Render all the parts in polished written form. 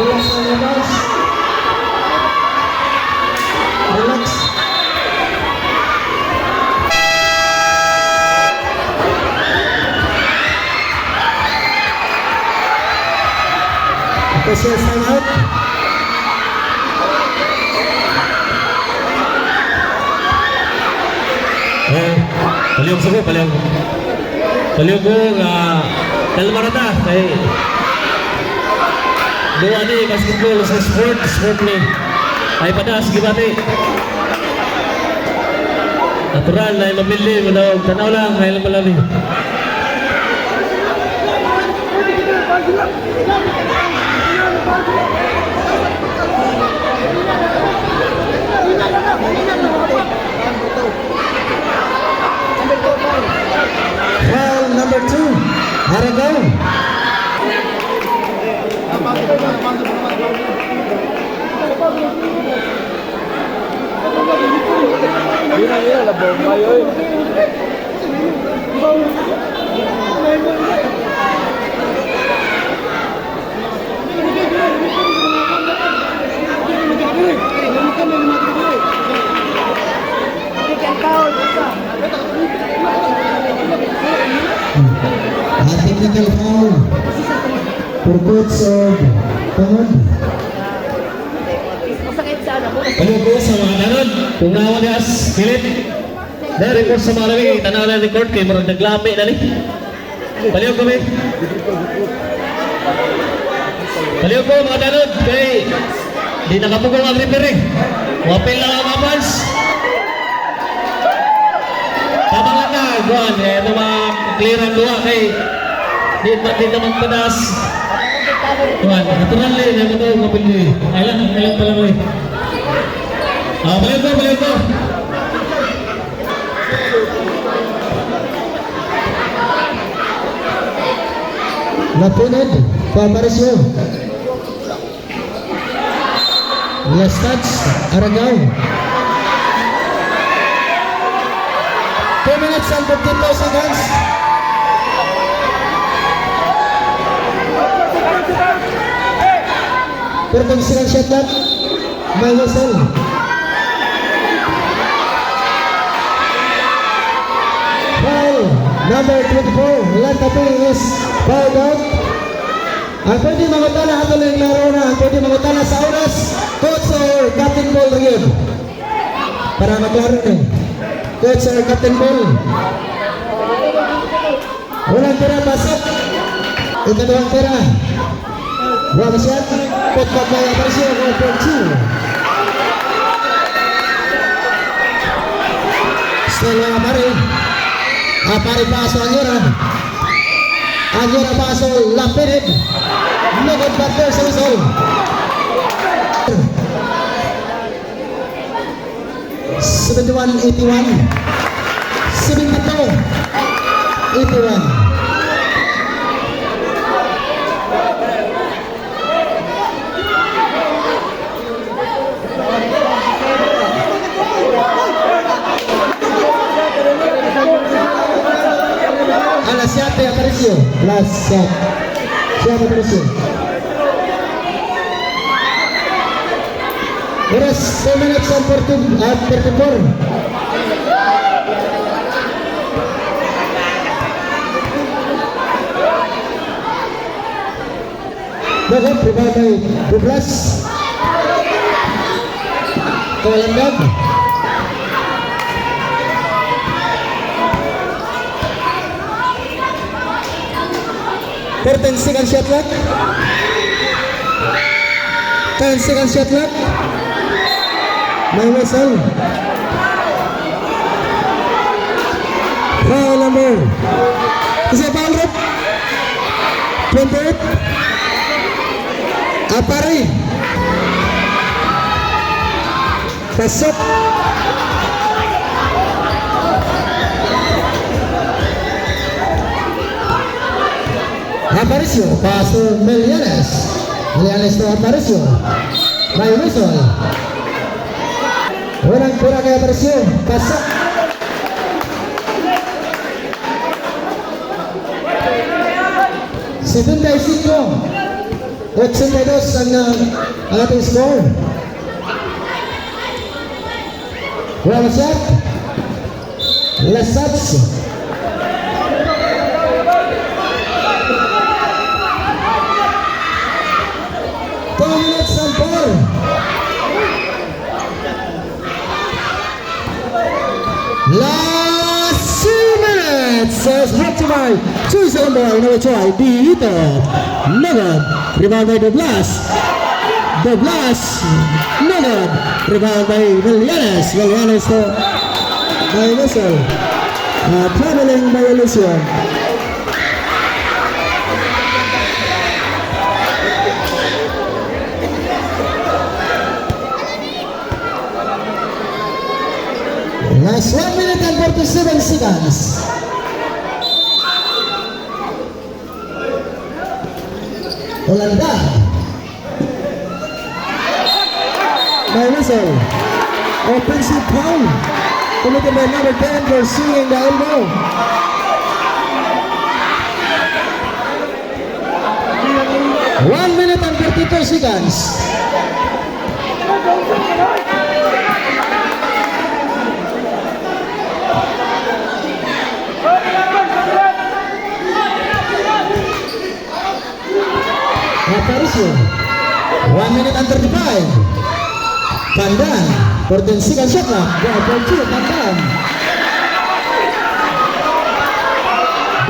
Relax lang yan guys. Relax. Official time out. Palihog sa ko, palihog. Palihog ko, kalmarata. Kaya, doon ni basketball sa sport ni. Ay padas, gibati. Natural na yung mabili, tanaw lang, kaya lang malami. Foul number 2. Aragao. Technical foul for coach of Tangod. Palihog ko sa mga tanod. Kung nawagas, Philip. Dahil report sa mga lamig, tanaw na record kayo, marang naglami na ni. Palihog ko, may. Palihog ko mga tanod, kay di nakapugong ang referee. Wapil lang ang mga fans. Tama nga na, Juan, ito mga clear ang luha kay di naman padas. Juan, natural eh, na ito mapili. Kailan pala mo eh. Balik ko. Lapunod, Paparisyo. Last touch, Aragao. 2 minutes and 15 seconds. Perteng silang shot clock. May whistle. Foul number 24. Lantapi is fouled out. Ang pwede mangutana ato ng laro na. Ang pwede mangutana sa oras. Coach or Captain Ball rin. Para maklaro rin. Coach or Captain Ball. Walang pera pasok. Ikadawang pera. Buang shot. Putbag na yung aparisyo. Still yung apari. Apari paso Anyora. Anyora paso Lapinid. Nugod batter sa whistle. 71-81. 72-81. Alas 7 Aparicio. Last shot. Siapa Aparicio? Oras 2 minutes and 34. Dapat berbagai 12. Kawalandag. For 10 second shot clock. 10 second shot clock. May whistle. Foul number. Kasi foul rep. 28. Apari. Pasok. Aparicio, paso Melianes to Aparicio. May whistle. Walang pura kay Aparicio. Pasok. 82 ang ating score. One shot. Last shots. Minutes and 4. Last 2 minutes. As brought to by choose the number in our try. Dito. Nagad. Rebound by Doblas. Doblas. Nagad. Rebound by Villanes. Villanes to by Whistle. Traveling by Elysium. Last 1 minute and 47 seconds. Holanda. By Whistle. Offensive foul. Committed by number 10 for seeing the elbow. One minute and 32 seconds. Aparicio. 1 minute and 35. Pandan. 14 seconds shot clock. Pandan.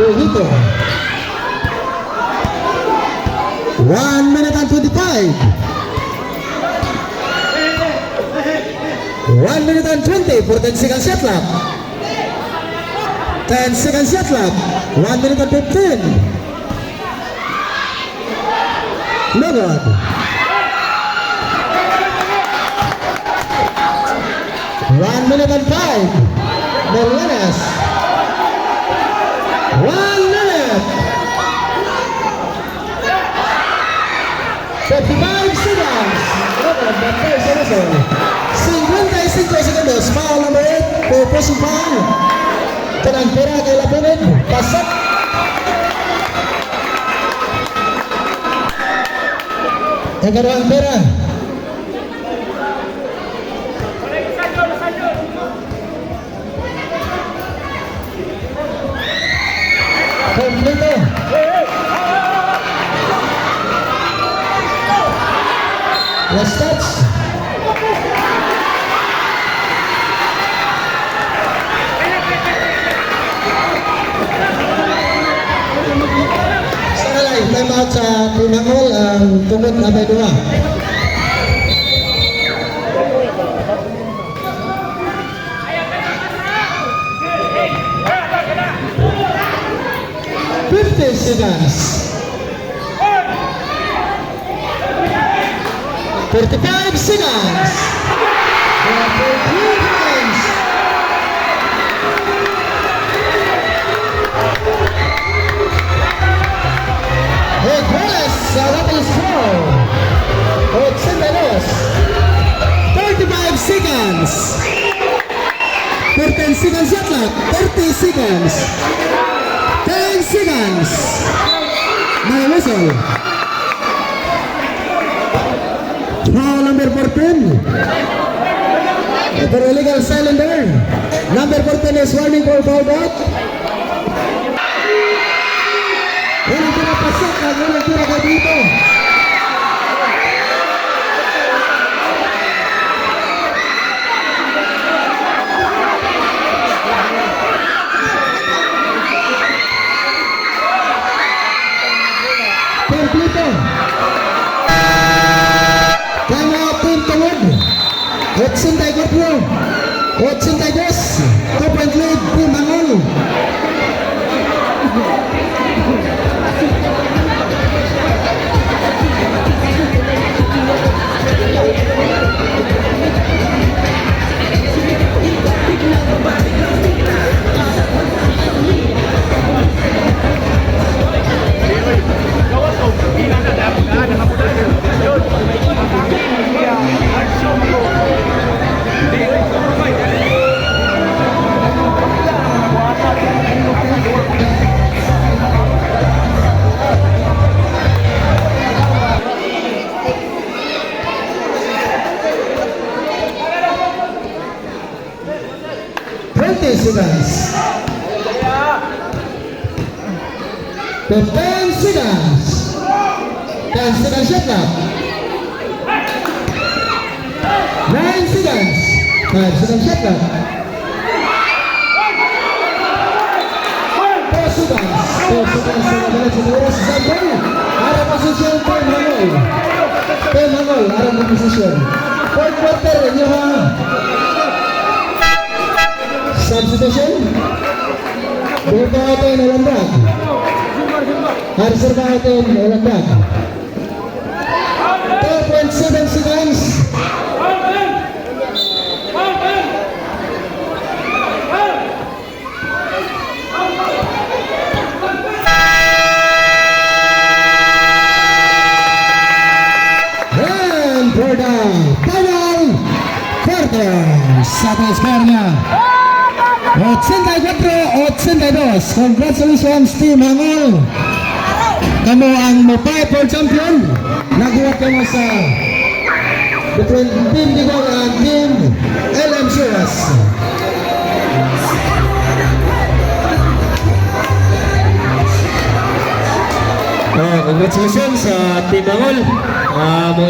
Begitu. 1 minute and 25. 1 minute and 20. 14 seconds shot clock. 10 seconds shot clock. 1 minute and 15. No good. 1 minute and 5. Villanes. 1 minute. 55 seconds. 55 segundos. Foul number 8. Purposing foul. Tenang pera kay Lapunin. Pasok. Yang kedua pera. Completo. Last touch. Time out sa Pinangol ang tungkol na may dua. Seconds. 35 seconds. 43 seconds. Dapat score. 35 seconds. 14 seconds shot clock. 30 seconds. 10 seconds. May whistle. Foul number 14. For illegal cylinder. Number 14 is warning for foul out. Walang pinapasok at walang tira dito. Kompleto. Time out team tungod. 84. 82. 2-point lead Team Angol. seconds. 15 seconds. 10 seconds shot clock. 9 seconds. 5 seconds shot clock. 4 seconds. 4 seconds sa kabalat sa oras. Zambon. Arang posisyon Team Hangol. Team Hangol. Arang posisyon. Fourth quarter. Inyo ha. Substitution. Buka natin Olandag. Harser natin Olandag. 12.7 seconds. And for the final quarter. Satu skornya 84-82. Congratulations Team Hangul. Kamu ang Mobile World Champion. Nagulat kamu sa between Team Digong and Team LM Suras. Congratulations sa Team Hangul. Mo